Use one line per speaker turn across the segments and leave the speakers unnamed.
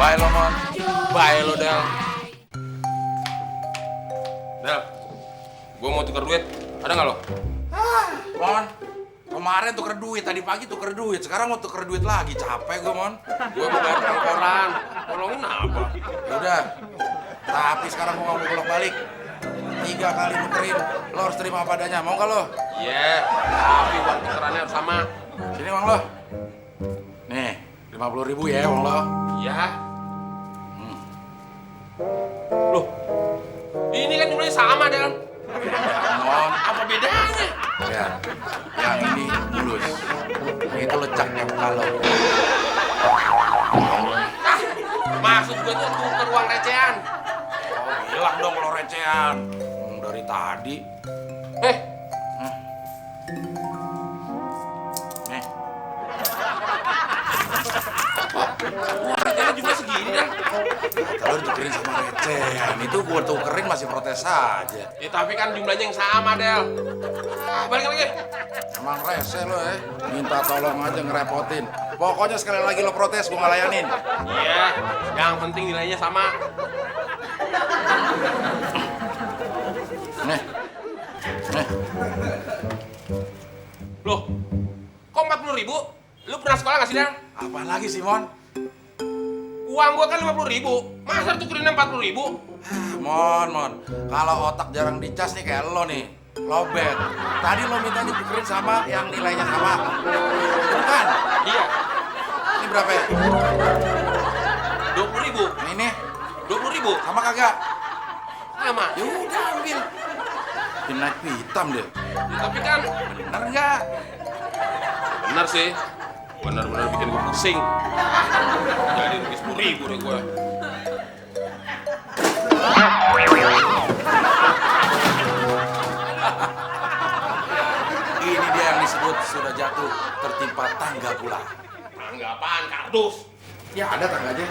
Bye lo, Mon. Bye lo, Del.
Del, gue mau tuker duit. Ada nggak lo?
Mon, kemarin tuker duit, tadi pagi tuker duit. Sekarang mau tuker duit lagi, capek gue, Mon.
Gue mau bayar koran. Tolongin apa?
Udah, tapi sekarang gue nggak mau bolak-balik. 3 kali nukerin, lo harus terima apa adanya. Mau nggak lo?
Iya, tapi uang tukerannya harus sama.
Sini uang lo. Nih, 50.000 ya uang lo.
Iya. Loh, ini kan jumlahnya sama, Del.
Mon,
Apa bedanya?
ya, yang ini mulus. Yang itu lecak yang kalau.
Maksud gue tuh tuker uang recehan.
Oh, hilang dong lo recehan. Dari tadi.
Eh,
Nih,
uang recehan jumlah segini, Del.
kalau ditukerin sama recehan, itu gue tukerin masih protes aja.
Ya, tapi kan jumlahnya yang sama, Del. Balik lagi.
Emang rese lo ya, minta tolong aja ngerepotin. Pokoknya sekali lagi lo protes, gue ngelayanin.
Iya, yang penting nilainya sama.
Nih, nih,
Loh, kok 40.000? Lu pernah sekolah nggak sih, Del?
apaan lagi sih, Mon?
Uang gua kan 50.000. Masa tukerin 40.000?
Mon, kalau otak jarang dicas nih kayak lo nih, lobet. Tadi lo minta ditukerin sama yang nilainya sama. Bukan?
Iya,
Ini berapa ya?
20.000.
Ini
20.000
sama kagak?
sama.
Ya udah ambil. Bikin naik hitam deh.
Ya, tapi kan
Bener nggak?
benar sih. Benar-benar bikin gua pusing. Jadi rugi 10.000 deh gua.
Ini dia yang disebut sudah jatuh tertimpa tangga pula.
Tangga apaan? Kardus.
Ya ada tangganya.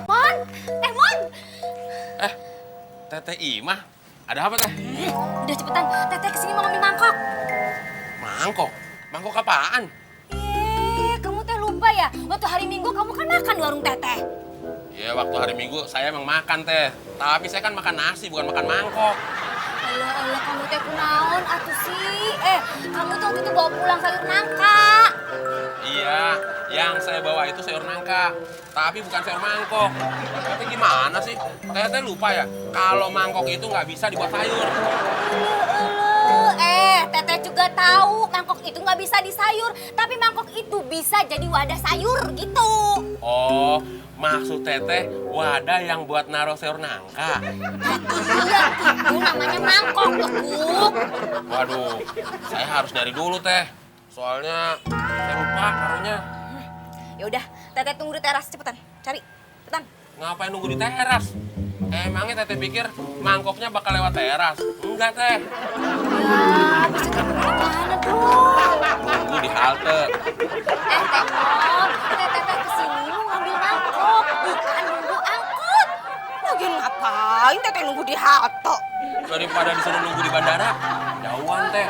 Mon, Mon.
Teteh Imah, ada apa teh?
Udah cepetan, Teteh kesini mau ngambil mangkok.
Mangkok? Mangkok apaan?
Kamu teh lupa ya? Waktu hari Minggu kamu kan makan di warung Teteh.
Ya waktu hari Minggu saya emang makan teh. Tapi saya kan makan nasi bukan makan mangkok.
Alah, kamu teh kunaon atuh sih? Kamu tuh waktu itu bawa pulang sayur nangka.
Iya, yang saya bawa itu sayur nangka, tapi bukan sayur mangkok. Tapi gimana sih? Teteh lupa ya, kalau mangkok itu nggak bisa dibuat sayur.
Teteh juga tahu mangkok itu nggak bisa disayur, tapi mangkok itu bisa jadi wadah sayur gitu.
Oh, maksud teteh wadah yang buat naruh sayur nangka.
Iya, itu namanya mangkok, lekuk.
Waduh, saya harus dari dulu teh. Soalnya saya lupa naruhnya.
Ya udah, Teteh tunggu di teras cepetan. Cari, cepetan.
Ngapain nunggu di teras? Emangnya teteh pikir mangkoknya bakal lewat teras? Enggak teh,
Ya, bisa kamu mana dong?
nunggu di halte.
Tekon, Teteh kesini mau ngambil mangkok, bukan nunggu angkot. Lagian ngapain Teteh nunggu di halte?
Daripada disuruh nunggu di bandara, jauhan teh.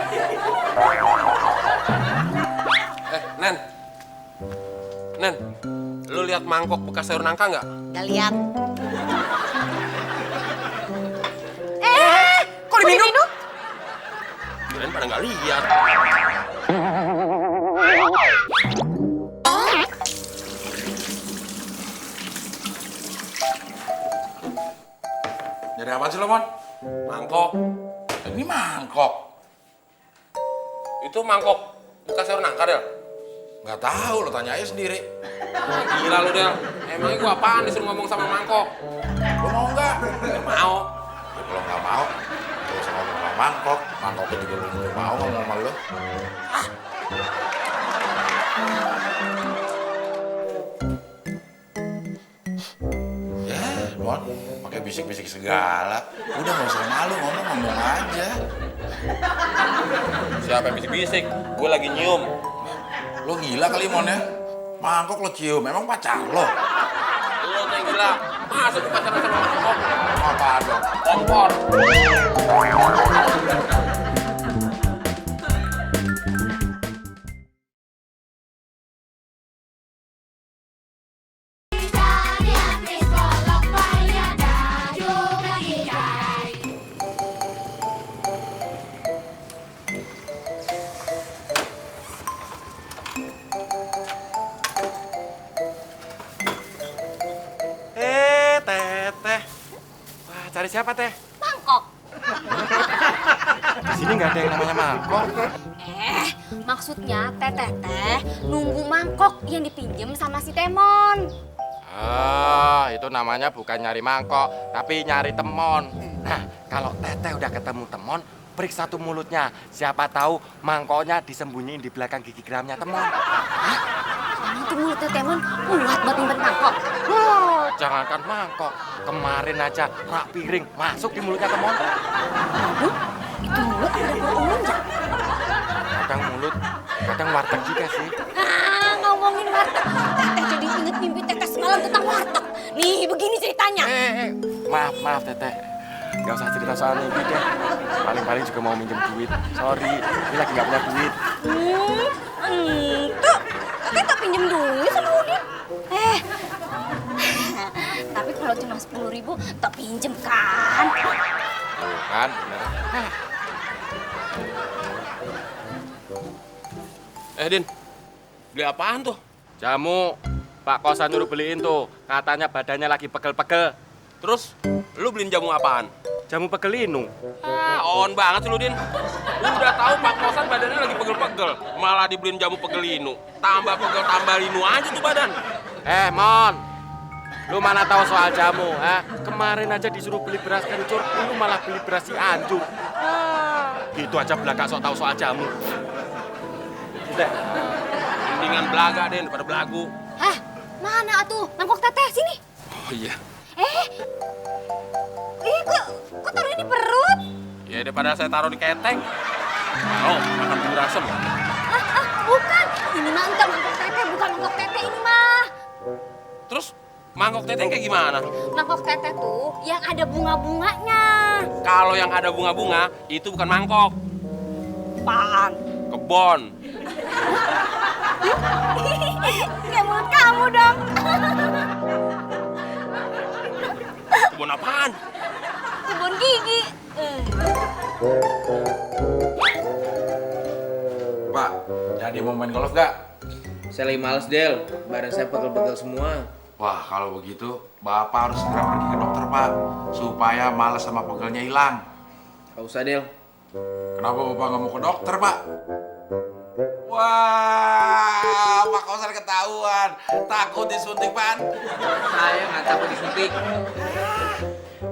Nen, lu lihat mangkok bekas sayur nangka nggak?
Gak lihat.
Kok diminum? Kirain pada nggak lihat.
Jadi apa sih lo, Mon?
Mangkok,
Ini mangkok.
itu mangkok bekas sayur nangka Del.
Nggak tahu, lo tanya aja sendiri.
Gila lu Del, emangnya gua apaan disuruh ngomong sama mangkok?
Lo mau nggak?
Nggak mau.
Ya, kalau nggak mau, gak usah ngomong sama mangkok. Mangkoknya juga belum mau ngomong sama lo. Ya, Mon, pakai bisik-bisik segala. Udah nggak usah malu, ngomong aja.
Siapa yang bisik-bisik? Gue lagi nyium.
Lo gila kali, Mon ya? Mangkok lo cium, memang pacar lo?
Lu tuh yang gila. Masa gue pacaran sama mangkok?
Apaan dong?
Kompor.
nyari siapa, Teh?
Mangkok.
Di sini nggak ada yang namanya mangkok.
Maksudnya Teteh nunggu mangkok yang dipinjem sama si Temon.
Ah, itu namanya bukan nyari mangkok, tapi nyari temon. Nah, kalau Teteh udah ketemu temon, periksa tuh mulutnya. Siapa tahu mangkoknya disembunyiin di belakang gigi geramnya temon.
Emang tuh mulutnya Temon kuat buat nyimpen mangkok.
Wah, jangankan mangkok, kemarin aja rak piring masuk di mulutnya temon.
Aduh, itu mulut ada dapur umum nggak?
Kadang mulut, kadang warteg juga sih.
Ngomongin warteg, Teteh jadi inget mimpi Teteh semalam tentang warteg. Nih, begini ceritanya.
Maaf Teteh. Gak usah cerita soal mimpi deh. Paling-paling juga mau minjem duit. Sorry, ini lagi gak punya duit.
Tuh, Teteh tak pinjem duit sama Udin. Tapi kalau cuma 10.000, tak pinjem kan?
Tuh kan, bener.
Din, beli apaan tuh?
Jamu, Pak kosan nyuruh beliin tuh. Katanya badannya lagi pegel-pegel.
Terus, lu beliin jamu apaan?
Jamu pegelinu.
On banget sih lu, Din. Udah tahu Pak Kosan badannya lagi pegel-pegel, malah dibeliin jamu pegelinu. Tambah pegel, tambah linu aja tuh badan.
Mon. Lu mana tahu soal jamu, Kemarin aja disuruh beli beras kencur, lu malah beli beras si anjur. Gitu aja belakang sok tahu soal jamu. Udah.
Mendingan belaga, Den, daripada belagu.
Hah? Mana atuh? Mangkok Teteh, sini.
Oh iya.
Kok taruh di perut?
Ya daripada saya taruh di keteng. Oh, makan bubur asem.
Bukan. Ini mah enggak mangkok Teteh, bukan mangkok Teteh ini mah.
Terus, mangkok teteng kayak gimana?
Mangkok Teteh tuh yang ada bunga-bunganya.
Kalau yang ada bunga-bunga, itu bukan mangkok.
Apaan?
Kebon.
Kayak mulut kamu dong.
Kebon apaan?
Kebun gigi.
Pak, jadi mau main golf gak?
Saya lagi males, Del. Badan saya pegel-pegel semua.
Wah, kalau begitu Bapak harus segera pergi ke dokter, Pak. Supaya malas sama pegelnya hilang.
Gak usah, Del.
Kenapa Bapak nggak mau ke dokter, Pak? Wah, Pak Kosan ketahuan. Takut disuntik, Pak.
Saya nggak takut disuntik.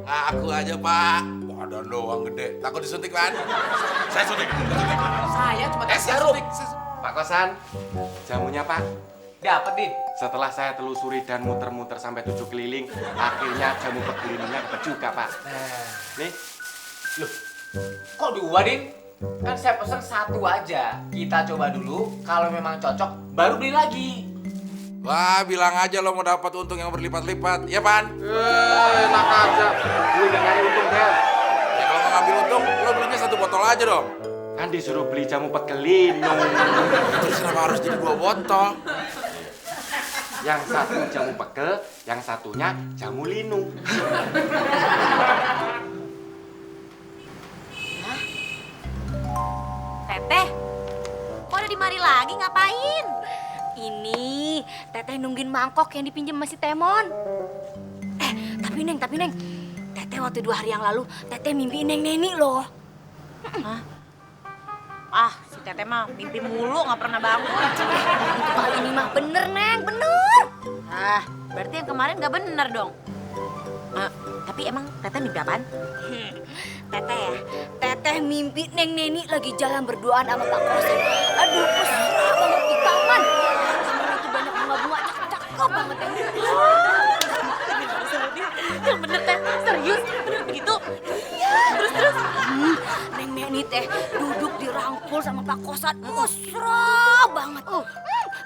Aku aja, Pak. Badan doang gede. Takut disuntik, Pak. Saya suntik.
Saya cuma tes
Saya
jarum.
suntik. Pak Kosan, jamunya, Pak.
Dapat, Din.
Setelah saya telusuri dan muter-muter sampai 7 keliling, akhirnya jamu pegelininya dapat juga, Pak. Nih,
Loh, kok 2, Din? Kan saya pesen 1 aja. Kita coba dulu. Kalau memang cocok, baru beli lagi.
wah bilang aja lo mau dapat untung yang berlipat-lipat, ya Pan?
Enak aja.
Gue udah nyari untung, Del. Ya kalau mau ngambil untung, lo belinya 1 botol aja dong. Kan disuruh beli jamu pegelinu. Terus kenapa harus jadi 2 botol? Yang satu jamu pegel, yang satunya jamu linu.
Teteh, kok ada di mari lagi ngapain? Ini Teteh nungguin mangkok yang dipinjam sama si Temon. Tapi Neng, Teteh waktu 2 hari yang lalu Teteh mimpi Neng Neni loh.
Si Teteh mah mimpi mulu nggak pernah bangun.
Kali ini mah bener Neng, bener.
Berarti yang kemarin nggak bener dong. Tapi emang Teteh mimpi apaan?
Teteh mimpi Neng Neni lagi jalan berduaan sama Pak Kosan. Aduh, mesra banget di taman. Taman itu banyak bunga-bunga cakep banget Neng.
Yang bener Teh, serius? Bener begitu? Terus?
Neng Neni teh duduk dirangkul sama Pak Kosan. Mesra banget.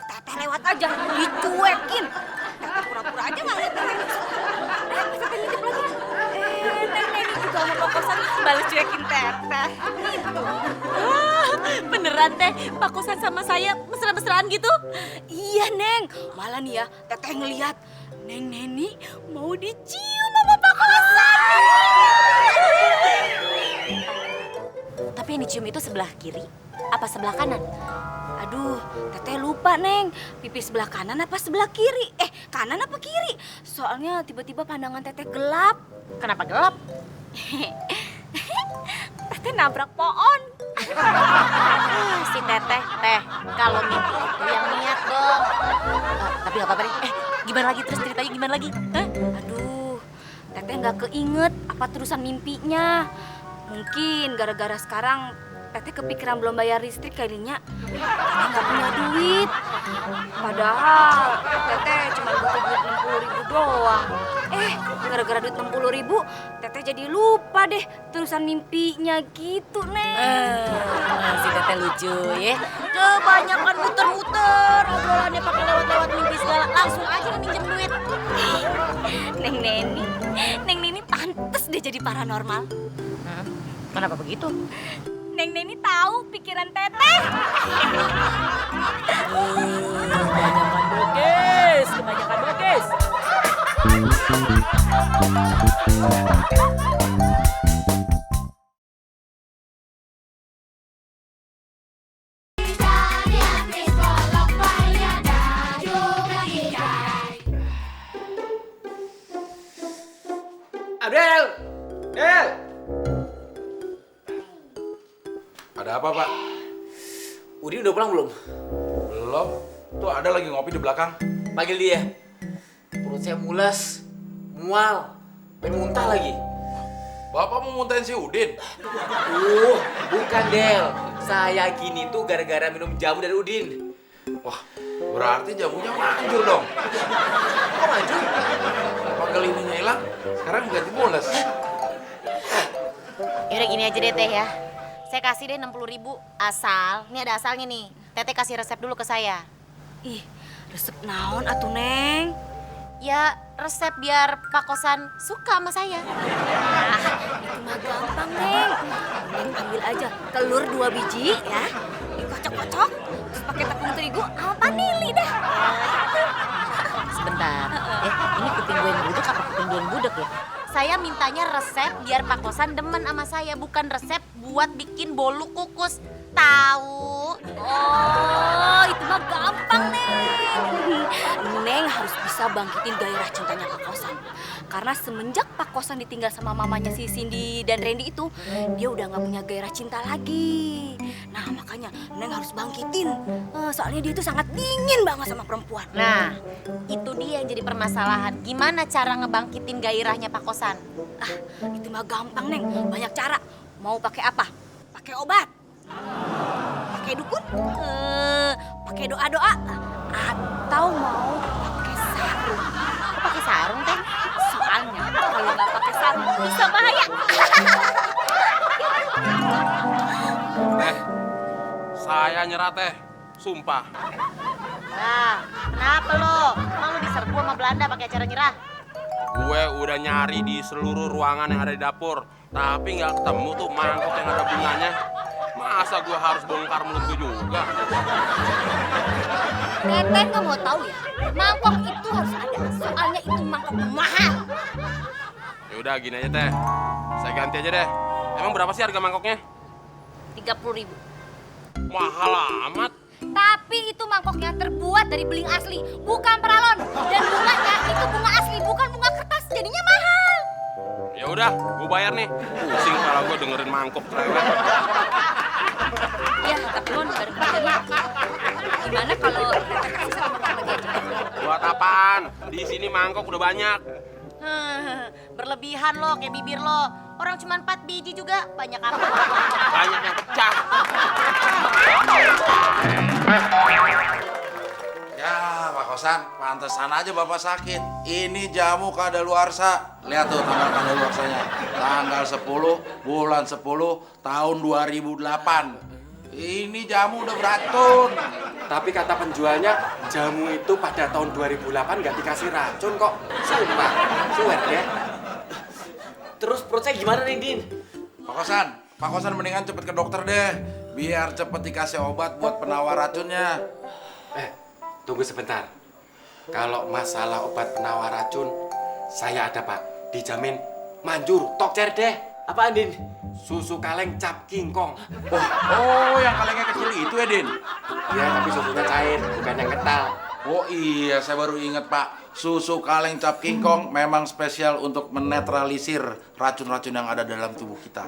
Teteh lewat aja, dicuekin. Teteh pura-pura aja nggak lihat Neng Neni. Teteh nitip lagi. Neng Neni juga sama Pak Kosan balas cuekin Teteh. Gitu.
Beneran Teh, Pak Kosan sama saya mesra-mesraan gitu?
Iya Neng, malah nih ya Teteh ngelihat Neng Neni mau dicium sama Pak Kosan.
Tapi yang dicium itu sebelah kiri apa sebelah kanan?
Aduh, Teteh lupa Neng, pipi sebelah kanan apa sebelah kiri? Kanan apa kiri? Soalnya tiba-tiba pandangan Teteh gelap.
Kenapa gelap?
Teteh nabrak pohon.
Si Teteh, kalau mimpi itu yang niat dong. Tapi gak apa-apa deh. Gimana lagi terus ceritanya gimana lagi? Hah?
Aduh, Teteh nggak keinget apa terusan mimpinya. Mungkin gara-gara sekarang Teteh kepikiran belum bayar listrik kayaknya. Teteh nggak punya duit. Padahal Teteh cuma butuh duit 60.000 doang. Gara-gara duit 60.000, Teteh jadi lupa deh terusan mimpinya gitu, Neng.
Si Teteh lucu ya. Kebanyakan muter-muter, obrolannya pakai lewat-lewat mimpi segala. Langsung aja minjem duit.
Neng Neni pantes deh jadi paranormal.
Kenapa begitu?
Neng Neni tahu pikiran Teteh.
Kebanyakan boges.
Abdel! Del!
Ada apa, Pak?
Udin udah pulang belum?
Belum. Tuh ada lagi ngopi di belakang.
Panggil dia. Perut saya mules, mual, pengen muntah lagi.
Bapak mau muntahin si Udin?
Bukan Del. Saya gini tuh gara-gara minum jamu dari Udin.
Wah, berarti jamunya manjur dong.
Kok manjur?
Pegel ininya hilang, sekarang ganti mules.
Yaudah gini aja deh Teh ya. Saya kasih deh 60.000 asal. Ini ada asalnya nih. Teteh kasih resep dulu ke saya.
Ih, resep naon atuh, Neng?
Ya resep biar Pak Kosan suka sama saya.
Itu mah gampang, Neng. Neng ambil aja telur 2 biji ya. Dikocok-kocok, terus pakai tepung terigu sama vanili dah.
Sebentar. Ini kuping gue yang budek apa kuping dia yang budek ya? Saya mintanya resep biar Pak Kosan demen sama saya, bukan resep buat bikin bolu kukus. Tahu?
Oh, itu mah gampang, Neng. Neng harus bisa bangkitin gairah cintanya Pak Kosan. Karena semenjak Pak Kosan ditinggal sama mamanya si Cindy dan Randy itu, dia udah nggak punya gairah cinta lagi. Nah, makanya Neng harus bangkitin. Soalnya dia itu sangat dingin banget sama perempuan.
Nah, itu dia yang jadi permasalahan. Gimana cara ngebangkitin gairahnya Pak Kosan?
Itu mah gampang, Neng. Banyak cara. Mau pakai apa? Pakai obat. Pakai dukun? Pakai doa-doa? Atau mau pakai sarung?
Kok pakai sarung Teh?
Soalnya kalau nggak pakai sarung bisa bahaya.
Saya nyerah Teh, sumpah.
Nah, kenapa lo? Emang lo diserbu sama Belanda pakai acara nyerah?
Gue udah nyari di seluruh ruangan yang ada di dapur, tapi nggak ketemu tuh mangkok yang ada bunganya. Masa gue harus bongkar mulut gue juga?
Teteh nggak mau tahu ya? Mangkok itu harus ada. Soalnya itu mangkok mahal.
Yaudah gini aja Teh, saya ganti aja deh. Emang berapa sih harga mangkoknya?
30.000.
Mahal amat.
Tapi itu mangkoknya terbuat dari beling asli, bukan peralon. Dan bunganya itu bunga asli, bukan bunga kertas. Jadinya mahal.
Ya udah, gue bayar nih. Pusing kepala gue dengerin mangkok cerewet.
Ya, tapi Mon, baru kerjanya. Gimana kalau Teteh kasih satu mangkok lagi aja?
Buat apaan? Di sini mangkok udah banyak.
Berlebihan lo kayak bibir lo. Orang cuma 4 biji juga banyak apa?
Banyak yang pecah.
Ya, Pak Kosan, pantesan aja Bapak sakit. Ini jamu kadaluarsa. Lihat tuh tanggal kadaluarsanya. Tanggal 10, bulan 10, tahun 2008. Ini jamu udah beracun.
Tapi kata penjualnya, jamu itu pada tahun 2008 nggak dikasih racun kok. Sumpah, suet ya.
Terus perut saya gimana nih, Din?
Pak Kosan mendingan cepet ke dokter deh. Biar cepet dikasih obat buat penawar racunnya.
Tunggu sebentar. Kalau masalah obat penawar racun, saya ada Pak. Dijamin manjur, tok cer deh.
Apaan, Din?
Susu kaleng cap kingkong.
Oh, yang kalengnya kecil itu ya, Din?
Ya, tapi susunya cair, bukan yang kental.
Oh iya, saya baru ingat Pak. Susu kaleng cap kingkong memang spesial untuk menetralisir racun-racun yang ada dalam tubuh kita.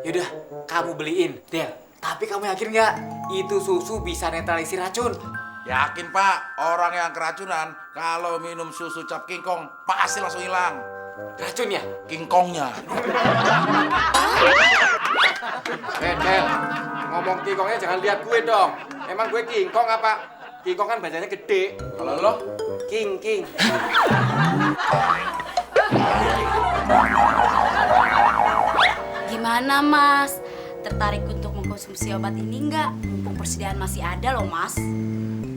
Yaudah, kamu beliin, Del. Tapi kamu yakin nggak itu susu bisa netralisir racun?
Yakin Pak, orang yang keracunan kalau minum susu cap kingkong pasti langsung hilang
Racunnya?
kingkongnya.
Del, ngomong kingkongnya jangan lihat gue dong. Emang gue kingkong apa? Kingkong kan bacanya gede.
Kalau lo
King.
Gimana Mas? Tertarik untuk mengkonsumsi obat ini nggak? Mumpung persediaan masih ada loh Mas.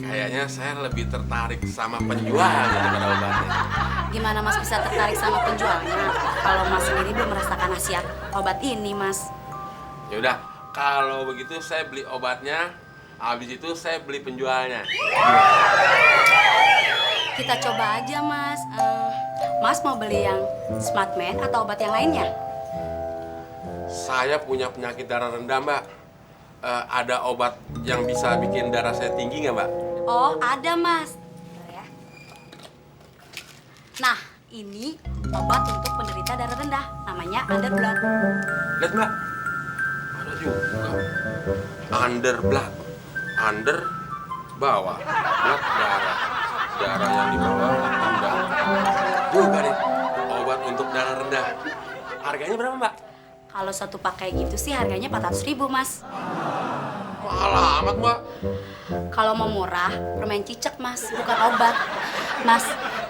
Kayaknya saya lebih tertarik sama penjualnya daripada obatnya.
Gimana Mas bisa tertarik sama penjualnya? Kalau Mas sendiri belum merasakan khasiat obat ini Mas.
Ya udah, kalau begitu saya beli obatnya, habis itu saya beli penjualnya.
Kita coba aja Mas. Mas mau beli yang Smartman atau obat yang lainnya?
Saya punya penyakit darah rendah, Mbak. Ada obat yang bisa bikin darah saya tinggi nggak, Mbak?
Oh, ada Mas. Bentar ya. Nah, ini obat untuk penderita darah rendah. Namanya Underblood.
Lihat, Mbak. Ada juga. Underblood. Under bawah. Blood darah. Darah yang di bawah rendah. Juga nih. Obat untuk darah rendah. Harganya berapa, Mbak?
Kalau satu pakai gitu sih harganya 400.000 Mas.
Mahal amat, Mbak.
Kalau mau murah, permen cicak Mas, bukan obat.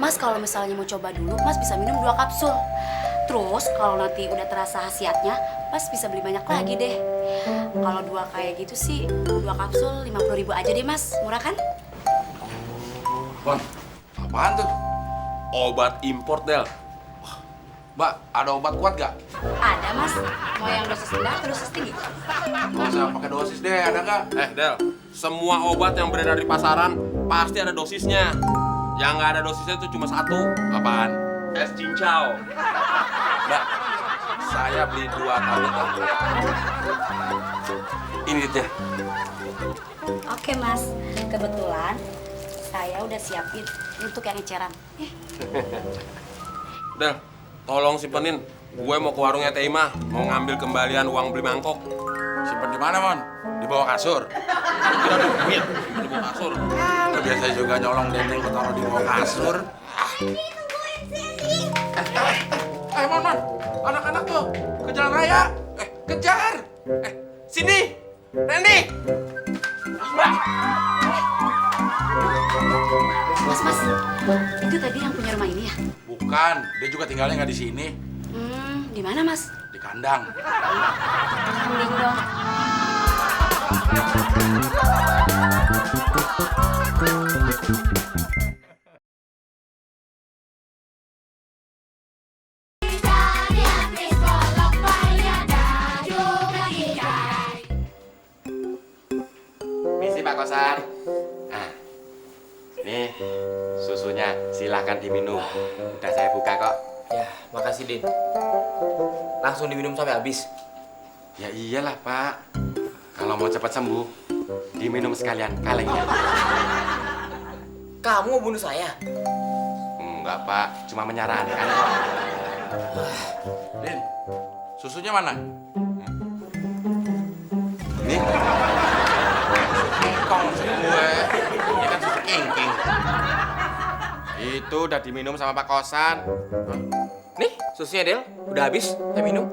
Mas kalau misalnya mau coba dulu, Mas bisa minum 2 kapsul. Terus kalau nanti udah terasa khasiatnya, Mas bisa beli banyak lagi deh. Kalau 2 kayak gitu sih, 2 kapsul 50.000 aja deh Mas, murah kan?
Bang, apaan tuh?
Obat import, Del.
Mbak, ada obat kuat gak?
Ada Mas, mau yang dosis rendah atau dosis tinggi?
Gak usah pakai dosis deh, ada nggak?
Del, semua obat yang beredar di pasaran pasti ada dosisnya. Yang nggak ada dosisnya itu cuma satu.
Apaan?
Es cincau. Mbak, saya beli 2 tablet. Ini dia.
Oke Mas, kebetulan saya udah siapin untuk yang eceran.
Del, tolong simpenin. Gue mau ke warungnya Teima, mau ngambil kembalian uang beli mangkok.
Simpen di mana, Mon? Di bawah kasur.
Kira ada duit di bawah kasur.
Lo biasa juga nyolong dendeng lo taruh di bawah kasur. Mon. Anak-anak tuh ke jalan raya. Kejar.
Sini, Randy.
Mas, itu tadi yang punya rumah ini ya?
Bukan, dia juga tinggalnya nggak di sini.
Di mana Mas?
Di kandang.
Kambing dong.
Misi Pak Kosan. Nah, nih susunya silahkan diminum. Udah saya buka kok.
Ya, makasih, Din. Langsung diminum sampai habis.
Ya iyalah Pak. Kalau mau cepat sembuh, diminum sekalian kalengnya.
Kamu mau bunuh saya?
Enggak Pak, cuma menyarankan.
Din, susunya mana?
Nih,
Kong gue. Ini kan susu king.
itu udah diminum sama Pak Kosan.
Nih, susunya, Del. Udah habis, saya minum.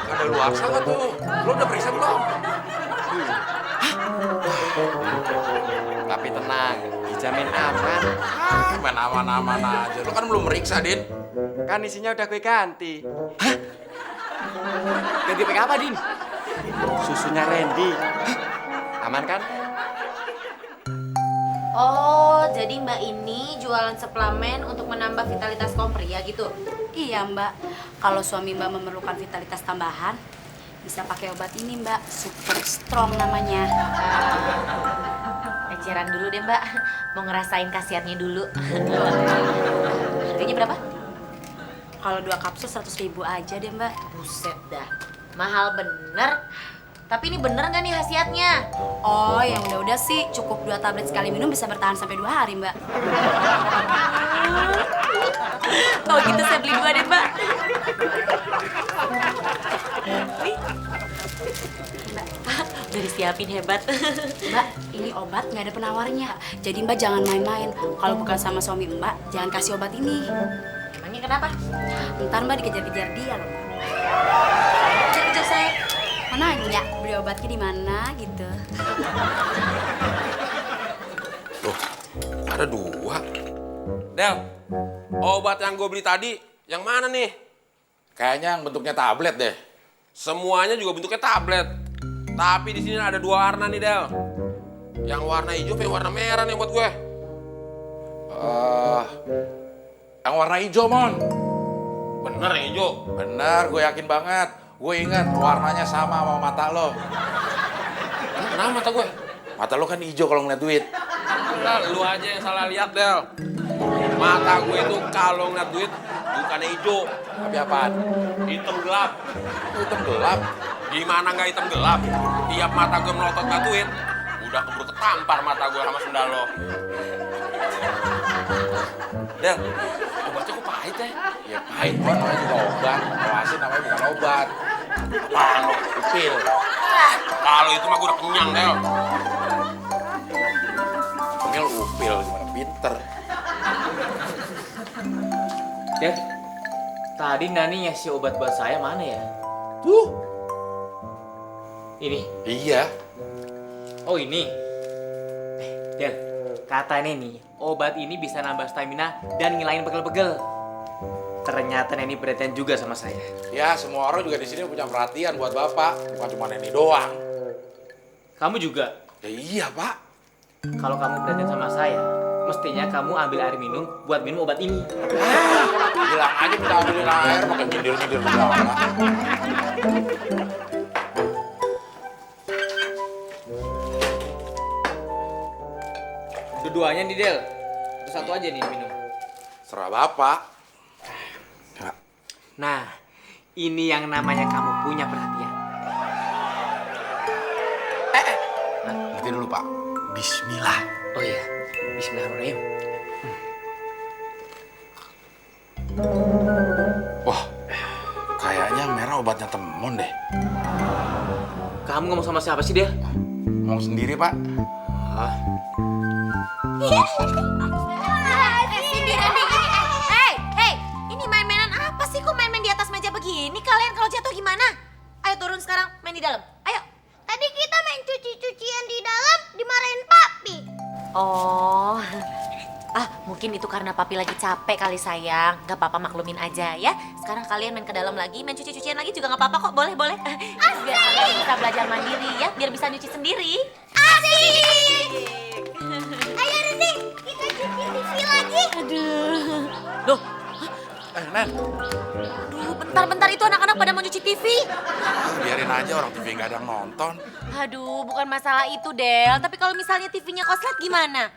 Ada luar sana tuh. Lo udah periksa belum?
Tapi tenang, dijamin aman.
Main aman-aman aja. Lo kan belum meriksa, Din.
Kan isinya udah gue ganti.
Ganti pakai apa, Din?
Susunya Randy. Aman kan?
Oh, jadi Mbak ini jualan suplemen untuk menambah vitalitas kaum pria gitu?
Iya Mbak, kalau suami Mbak memerlukan vitalitas tambahan, bisa pakai obat ini Mbak, Super Strong namanya.
Eceran dulu deh Mbak, mau ngerasain khasiatnya dulu. Harganya berapa?
Kalau 2 kapsul 100.000 aja deh Mbak.
Buset dah, mahal bener. Tapi ini bener nggak nih khasiatnya?
Oh, yang udah-udah sih cukup 2 tablet sekali minum bisa bertahan sampai 2 hari, Mbak.
Kalau gitu saya beli 2 deh, Mbak. Udah disiapin hebat.
Mbak, ini obat nggak ada penawarnya. Jadi Mbak jangan main-main. Kalau bukan sama suami Mbak, jangan kasih obat ini.
Emangnya kenapa?
Ntar Mbak dikejar-kejar dia loh.
Kejar saya.
Mana nanya beli obatnya di mana gitu.
Tuh, ada 2. Del, obat yang gue beli tadi, yang mana nih?
Kayaknya yang bentuknya tablet deh.
Semuanya juga bentuknya tablet. Tapi di sini ada 2 warna nih, Del. Yang warna hijau sama yang warna merah nih buat gue.
Yang warna hijau, Mon.
Bener yang hijau.
Bener, gue yakin banget. Gue ingat warnanya sama mata lo.
Kenapa mata gue?
Mata lo kan hijau kalau ngeliat duit.
Lah, lu aja yang salah lihat, Del. Mata gue itu kalau ngeliat duit bukannya hijau,
Tapi apaan?
hitam gelap.
Hitam gelap.
Gimana nggak hitam gelap? Tiap mata gue melotot nggak duit, udah keburu ketampar mata gue sama sendal lo. Del, obatnya kok pahit ya?
Ya pahit, Mon. Namanya juga obat. Kalau asin namanya bukan obat.
Apaan lo?
Pil.
Kalau itu mah gue udah kenyang, Del.
Pil upil, gimana pinter.
Del, tadi Nani ngasih obat buat saya mana ya?
Tuh.
Ini.
Iya.
Oh ini. Del, katanya nih, obat ini bisa nambah stamina dan ngilangin pegel-pegel. Ternyata Neni perhatian juga sama saya.
Ya, semua orang juga di sini punya perhatian buat Bapak. Bukan cuma Neni doang.
Kamu juga.
Ya iya, Pak.
Kalau kamu perhatian sama saya, mestinya kamu ambil air minum buat minum obat ini.
Bilang aja minta ambilin air, pakai nyindir-nyindir segala.
Dua-duanya nih Del. Satu aja nih minum.
Serah Bapak. Ya.
Nah, ini yang namanya kamu punya perhatian.
Nanti dulu, Pak. Bismillah.
Oh iya, Bismillahirrahmanirrahim.
Wah, kayaknya merah obatnya Temon deh.
Kamu ngomong sama siapa sih Del?
Ngomong sendiri, Pak.
Hei, ini main-mainan apa sih? Kok main-main di atas meja begini? Kalian kalau jatuh gimana? Ayo turun sekarang, main di dalam. Ayo.
Tadi kita main cuci-cucian di dalam, dimarahin papi.
Oh, mungkin itu karena papi lagi capek kali sayang. Gak apa-apa, maklumin aja ya. Sekarang kalian main ke dalam lagi, main cuci-cucian lagi juga gak apa-apa kok. Boleh. Biar kalian bisa belajar mandiri ya, biar bisa nyuci sendiri.
Asik! Ayo Resi, kita cuci TV lagi.
Loh,
Nen,
aduh, bentar itu anak-anak pada mau nyuci TV.
biarin aja orang TV nggak ada yang nonton.
Aduh, bukan masalah itu, Del. Tapi kalau misalnya TV-nya koslet gimana?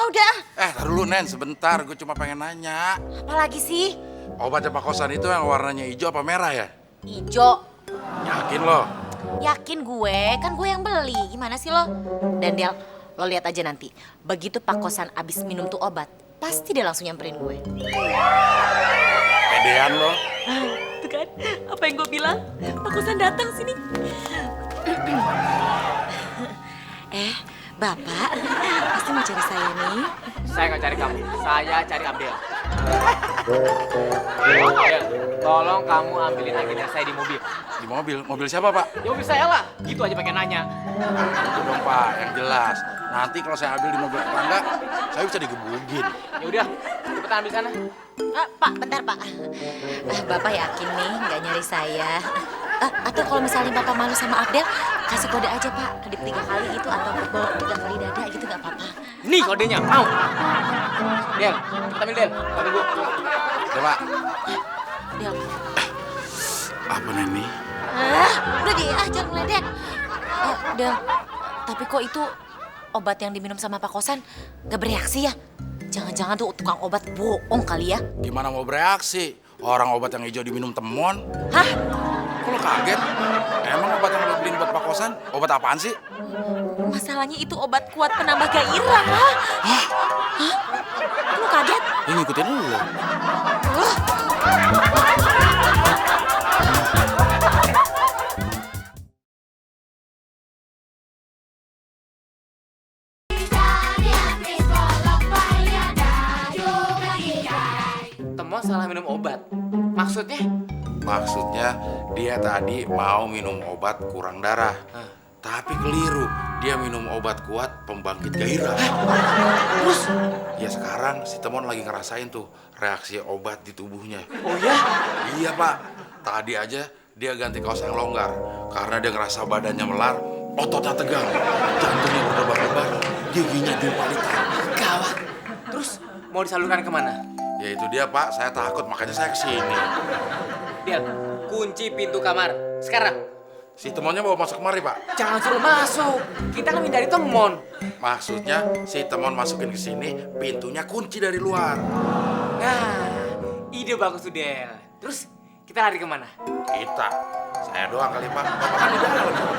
Udah.
Tar dulu, Nen, sebentar. Gue cuma pengen nanya.
Apalagi sih?
Obatnya Pak Kosan itu yang warnanya hijau apa merah ya?
Ijo.
Yakin lo?
Yakin gue, kan gue yang beli. Gimana sih lo? Dan Del, lo lihat aja nanti. Begitu Pak Kosan abis minum tuh obat, pasti dia langsung nyamperin gue.
Pedean lo?
Tuh kan, apa yang gue bilang? Pak Kosan datang sini. Bapak, pasti mau cari saya nih.
Saya nggak cari kamu, saya cari Abdel. Abdel, tolong kamu ambilin agenda saya di mobil.
Di mobil? Mobil siapa, Pak?
Ya mobil saya lah, gitu aja pengen nanya.
Itu dong, Pak, yang jelas. Nanti kalau saya ambil di mobil tetangga, saya bisa digebugin.
Ya udah, cepetan ambil sana.
Pak, bentar Pak. Bapak yakin nih nggak nyari saya? Atau kalau misalnya Bapak malu sama Abdel, kasih kode aja Pak. Kedip 3 kali gitu atau bawa 3 kali dada gitu nggak apa-apa.
Nih kodenya, mau? Del, cepet ambil Del. Tapi gue.
Ya, Pak.
Del.
Apa, Neni?
Udah deh, jangan ngeledek. Del, tapi kok itu obat yang diminum sama Pak Kosan nggak bereaksi ya? Jangan-jangan tuh tukang obat bohong kali ya?
Gimana mau bereaksi? Orang obat yang hijau diminum Temon.
Hah?
Kok lo kaget? Emang obat yang lo beliin buat Pak kosan? Obat apaan sih?
Masalahnya itu obat kuat penambah gairah. Hah? Lu kaget?
Yang ngikutin lu.
Temon salah minum obat. Maksudnya?
Maksudnya dia tadi mau minum obat kurang darah. Tapi keliru, dia minum obat kuat pembangkit gairah.
Terus?
Ya sekarang si Temon lagi ngerasain tuh reaksi obat di tubuhnya.
Oh ya?
Iya Pak, tadi aja dia ganti kaos yang longgar karena dia ngerasa badannya melar, ototnya tegang, jantungnya berdebar-debar, giginya dimpalitan.
Gawat. Terus mau disalurkan kemana?
Ya itu dia Pak, saya takut makanya saya kesini.
Del, kunci pintu kamar. Sekarang.
Si Temonnya bawa masuk kemari Pak.
Jangan suruh masuk. Kita kan hindari Temon.
Maksudnya si Temon masukin ke sini, pintunya kunci dari luar.
Nah, ide bagus tuh Del. Terus kita lari kemana?
Kita, saya doang kali Pak, Bapak kan di dalam sama Temon.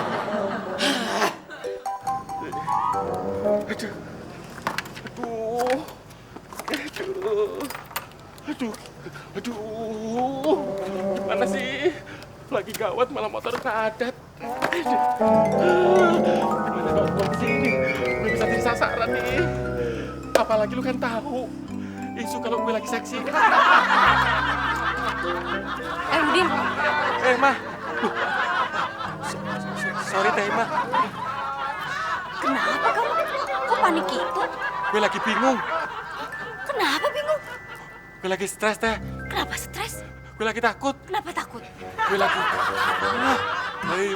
Gimana sih? Lagi gawat malah motor ngadat. Gimana kalau gua kesini? Gue bisa jadi sasaran nih. Apalagi lu kan tahu isu kalau gue lagi seksi.
Udin,
Mah. Sorry Teh, Mah.
kenapa kamu? Kok panik gitu?
Gue lagi bingung.
Kenapa bingung?
Gue lagi stres, Teh.
Kenapa stres?
Gue lagi takut.
Kenapa takut?
Gue lagi...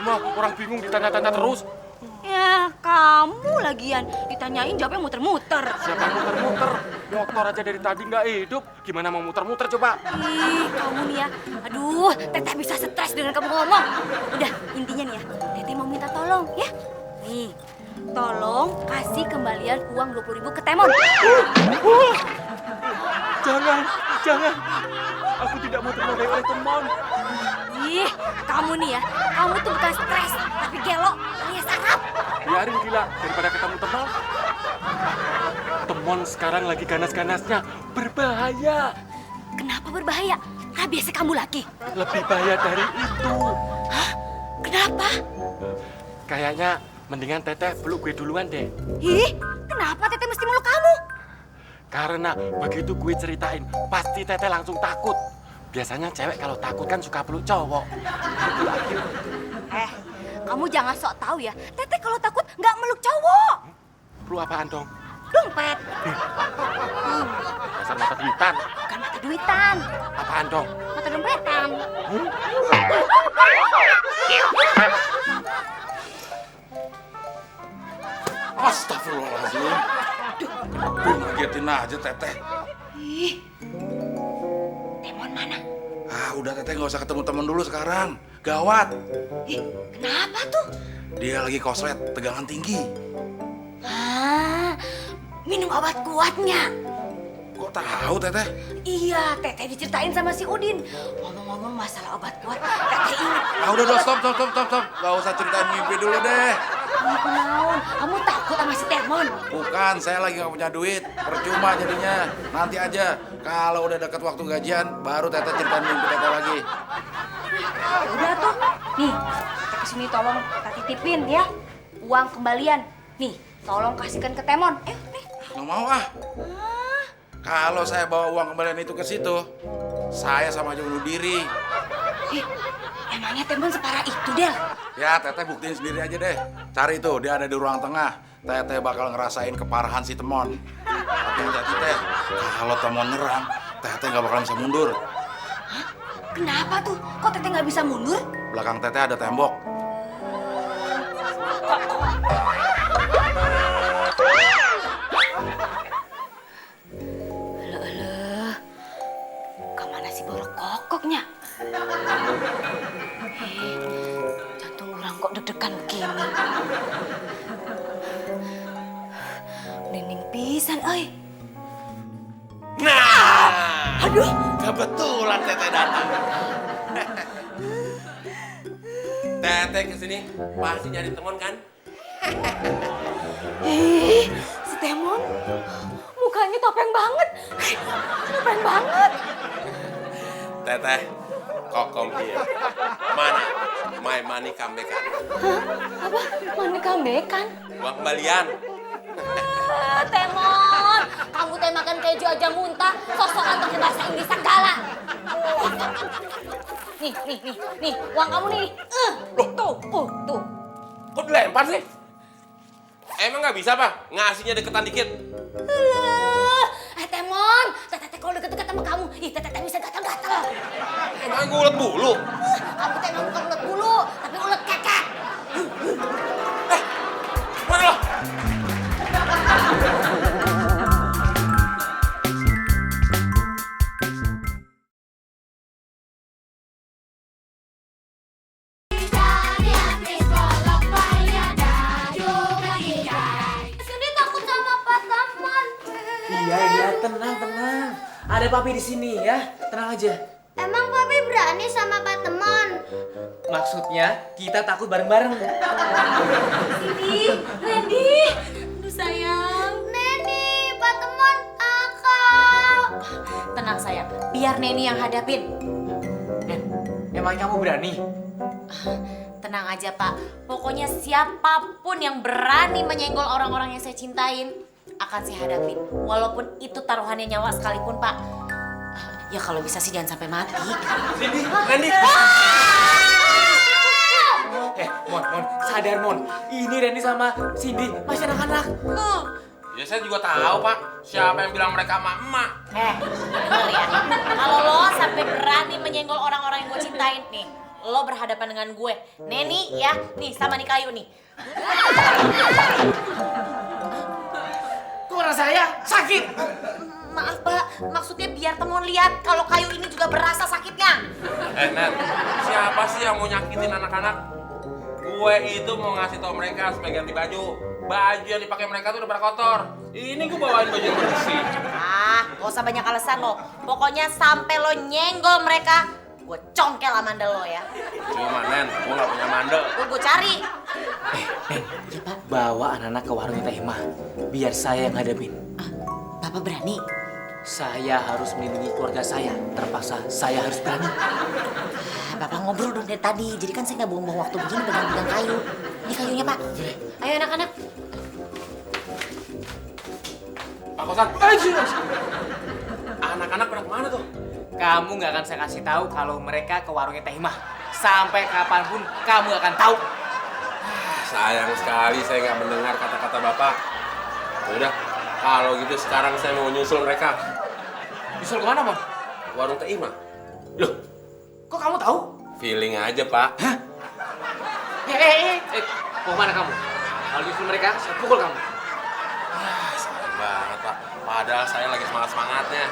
Mah, orang bingung ditanya-tanya terus.
Ya, kamu lagian ditanyain jawabnya muter-muter.
Siapa yang muter-muter? Motor aja dari tadi nggak hidup. Gimana mau muter-muter coba?
Ih, kamu nih ya. Aduh, Teteh bisa stres dengan kamu ngomong. Udah, intinya nih ya, Teteh mau minta tolong ya. Nih, tolong kasih kembalian uang 20.000 ke Temon.
Jangan. Aku tidak mau ternodai oleh Temon.
Ih, kamu nih ya, kamu tuh bukan stres, tapi gelo alias sarap.
Biarin gila, daripada ketemu Temon. Temon sekarang lagi ganas-ganasnya. Berbahaya.
Kenapa berbahaya? Biasa kamu lagi.
Lebih bahaya dari itu.
Hah? Kenapa?
Kayaknya mendingan Teteh peluk gue duluan deh.
Ih, kenapa Teteh mesti meluk kamu?
Karena begitu gue ceritain, pasti Teteh langsung takut. Biasanya cewek kalau takut kan suka peluk cowok. Peluk aku.
Kamu jangan sok tahu ya. Teteh kalau takut nggak meluk cowok.
Peluk apaan dong?
Dompet.
Dasar mata duitan.
Bukan mata duitan.
Apaan dong?
Mata dompetan.
Astagfirullahaladzim. Gue ngagetin aja Teteh.
Ih, Temon mana?
Udah Teteh nggak usah ketemu temen dulu sekarang. Gawat.
Ih, kenapa tuh?
Dia lagi koslet, tegangan tinggi.
Minum obat kuatnya.
Kok tahu Teteh?
Iya, Teteh diceritain sama si Udin. Ngomong-ngomong masalah obat kuat, Teteh ingat.
Udah, stop. Gak usah ceritain mimpi dulu deh.
Ih, kenaun, kamu takut sama si Temon?
Bukan, saya lagi nggak punya duit. Percuma jadinya. Nanti aja. Kalau udah deket waktu gajian, baru Teteh ceritain mimpi Teteh lagi.
Udah tuh. Nih, Teteh kesini tolong Teteh titipin ya. Uang kembalian. Nih, tolong kasihkan ke Temon. Nih.
Nggak mau Kalau saya bawa uang kembalian itu ke situ, saya sama aja bunuh diri.
Emangnya Temon separah itu, Del?
Ya, Teteh buktiin sendiri aja deh. Cari tuh, dia ada di ruang tengah. Teteh bakal ngerasain keparahan si Temon. Tapi hati-hati Teh, kalau Temon nyerang, Teteh nggak bakal bisa mundur.
Kenapa tuh? Kok Teteh nggak bisa mundur?
Belakang Teteh ada tembok.
Kemana si borok kokoknya? Jantung orang kok deg-degan begini. Merinding pisan, oi.
Nah,
Aduh,
kebetulan Teteh datang. Teteh
Teteh kesini pasti nyari teman kan?
Si Temon, mukanya topeng banget. Topeng banget.
Teteh, kokom here. Mana? My money comeback kan?
Apa? Mana kambekan?
Uang kembalian.
Temon, kamu teh makan keju aja muntah, sosokan pakai bahasa Inggris segala. Nih, uang kamu nih. Tuh.
Kok dilempar sih? Emang nggak bisa, Pak? Ngasihnya deketan dikit.
Temon, teteh kalau deket-deket sama kamu, teteh bisa gatal-gatal.
Emang gue ulet bulu?
Kamu teh emang bukan ulet bulu, tapi ulet kekek.
Mana lo?
Sini takut sama Pak Tamon.
Iya, tenang. Ada papi di sini ya, tenang aja.
Emang Papi berani sama Pak Temon?
Maksudnya kita takut bareng-bareng.
Randy, aduh sayang.
Neni, Pak Temon, akal.
Tenang sayang, biar Neni yang hadapin.
Nen, emang kamu berani?
Tenang aja Pak, pokoknya siapapun yang berani menyenggol orang-orang yang saya cintain akan saya hadapin. Walaupun itu taruhannya nyawa sekalipun Pak. Ya kalau bisa sih jangan sampai mati.
Cindy, Randy.
Mon, sadar Mon. Ini Randy sama Cindy masih anak-anak.
Ya saya juga tahu, Pak. Siapa yang bilang mereka sama emak?
Denger ya, kalau lo sampai berani menyenggol orang-orang yang gue cintain nih, lo berhadapan dengan gue, Neni ya, nih sama nih kayu nih.
Kok rasanya sakit?
Maaf Pak, maksudnya biar Temon lihat kalau kayu ini juga berasa sakitnya.
Nen, siapa sih yang mau nyakitin anak-anak? Gue itu mau ngasih tau mereka supaya ganti baju. Baju yang dipakai mereka tuh udah pada kotor. Ini gue bawain baju yang bersih.
Gak usah banyak alasan lo. Pokoknya sampai lo nyenggol mereka, gue congkel lah mandel lo ya.
Cuma Nen, gue gak punya mandel.
Gue cari.
Ya Pak, bawa anak-anak ke warungnya Teh Ima. Biar saya yang hadapin.
Bapak berani?
Saya harus melindungi keluarga saya. Terpaksa saya harus berani.
Bapak ngobrol dong dari tadi, jadi kan saya nggak buang-buang waktu begini pegang-pegang kayu. Ini kayunya Pak. Ayo anak-anak.
Pak Kosan. Anak-anak pada kemana tuh?
Kamu nggak akan saya kasih tahu kalau mereka ke warungnya Teh Ima. Sampai kapanpun kamu akan tahu.
Sayang sekali saya nggak mendengar kata-kata Bapak. Udah, kalau gitu sekarang saya mau nyusul mereka.
Nyusul kemana, Mon?
Warung Teh Ima.
Loh, kok kamu tahu?
Feeling aja, Pak.
Mau kemana kamu? Kalau nyusul mereka, saya pukul kamu.
Sayang banget, Pak. Padahal saya lagi semangat-semangatnya.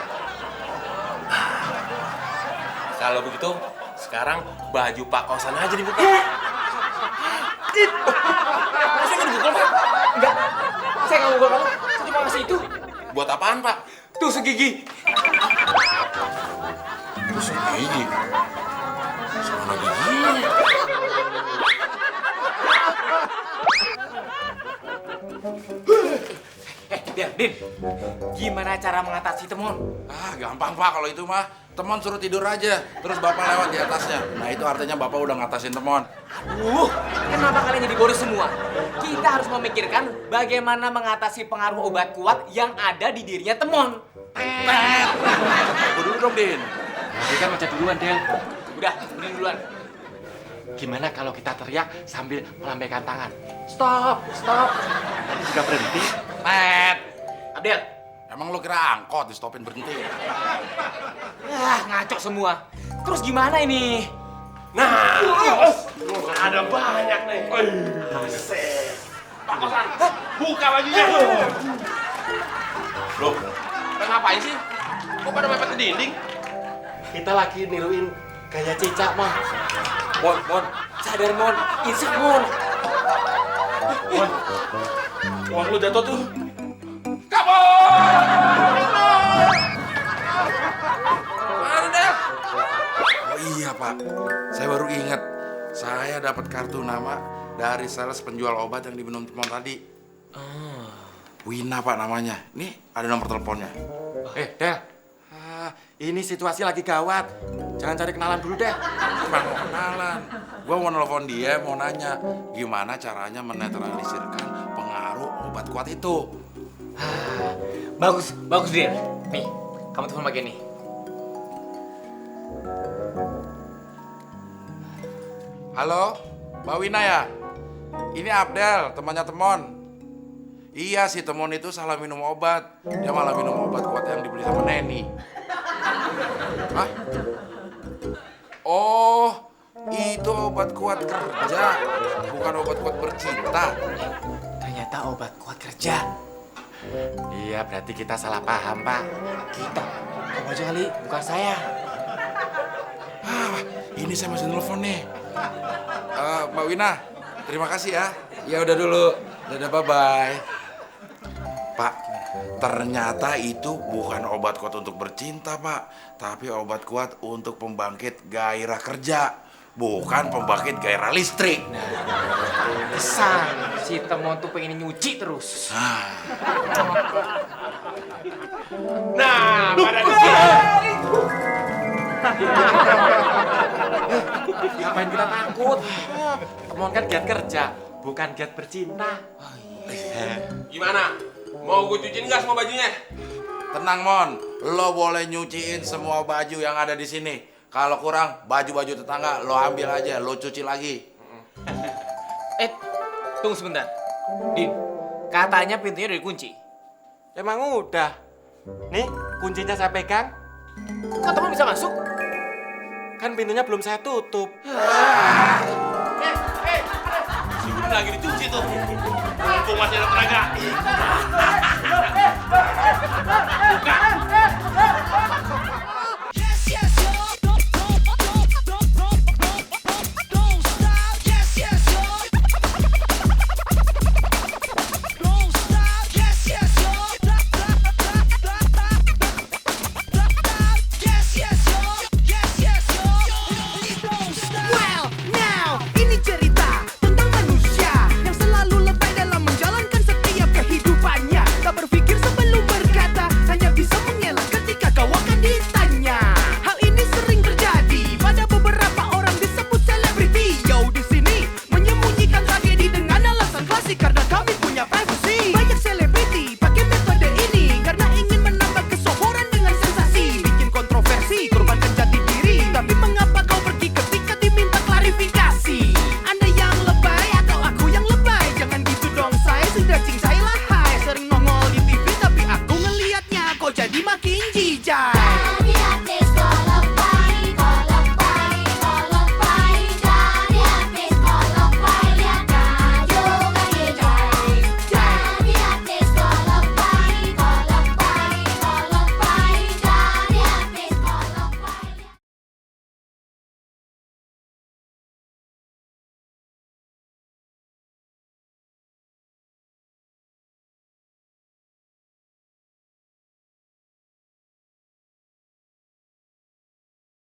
Kalau begitu, sekarang baju Pak Kosan aja dibuka. Masa nggak dibukul, Pak?
Enggak, saya nggak mau kamu. Saya cuma ngasih itu.
Buat apaan, Pak?
Tusuk gigi.
Tusuk gigi. Mana giginya?
Din, gimana cara mengatasi Temon?
Gampang Pak kalau itu mah. Temon suruh tidur aja, terus Bapak lewat di atasnya. Nah itu artinya Bapak udah ngatasin Temon.
Kenapa kalian jadi bodoh semua? Kita harus memikirkan bagaimana mengatasi pengaruh obat kuat yang ada di dirinya Temon.
Tunggu dulu dong, Din.
Dia kan macet duluan, Del.
Udah, berdiri duluan.
Gimana kalau kita teriak sambil melambaikan tangan? Stop. Nanti juga berhenti.
Abdel.
Emang lo kira angkot di stopin berhenti?
Ngaco semua. Terus gimana ini?
Nah, ada banyak nih. Pak Kosan, buka bajunya. Loh, ngapain sih? Kok pada mepet ke dinding?
Kita lagi niruin gaya cicak, Mon.
Mon, sadar Mon, insaf Mon.
Mon, uang lu jatuh tuh.
Oh iya Pak, saya baru ingat. Saya dapat kartu nama dari sales penjual obat yang diminum teman tadi. Wina Pak namanya. Nih ada nomor teleponnya.
Del. Ini situasi lagi gawat. Jangan cari kenalan dulu deh.
Bukan mau kenalan. Gua mau nelfon dia, mau nanya gimana caranya menetralisirkan pengaruh obat kuat itu.
Bagus, bagus Dir. Nih, kamu telepon pakai nih.
Halo, Mbak Wina ya? Ini Abdel, temannya Temon. Iya si Temon itu salah minum obat. Dia malah minum obat kuat yang dibeli sama Neni. Hah? Oh, itu obat kuat kerja, bukan obat kuat bercinta.
Ternyata obat kuat kerja.
Iya, berarti kita salah paham, Pak.
Kita. Kamu aja kali, bukan saya.
Ini saya masih nelfon nih. Mbak Wina, terima kasih ya. Ya udah dulu. Dadah, bye-bye. Pak, ternyata itu bukan obat kuat untuk bercinta, Pak. Tapi obat kuat untuk pembangkit gairah kerja. Bukan pembangkit gairah listrik.
Kesan, si Temon tuh pengen nyuci terus.
Nah, pada di sini.
Ngapain kita takut? Temon kan giat kerja, bukan giat bercinta.
Gimana? Mau gue cuciin nggak semua bajunya?
Tenang, Mon. Lo boleh nyuciin semua baju yang ada di sini. Kalau kurang, baju-baju tetangga lo ambil aja, lo cuci lagi.
Tunggu sebentar. Din, katanya pintunya udah dikunci.
Emang udah. Nih, kuncinya saya pegang.
Kok Temon bisa masuk?
Kan pintunya belum saya tutup.
Si Budi lagi dicuci tuh. Mumpung masih ada tenaga. Buka.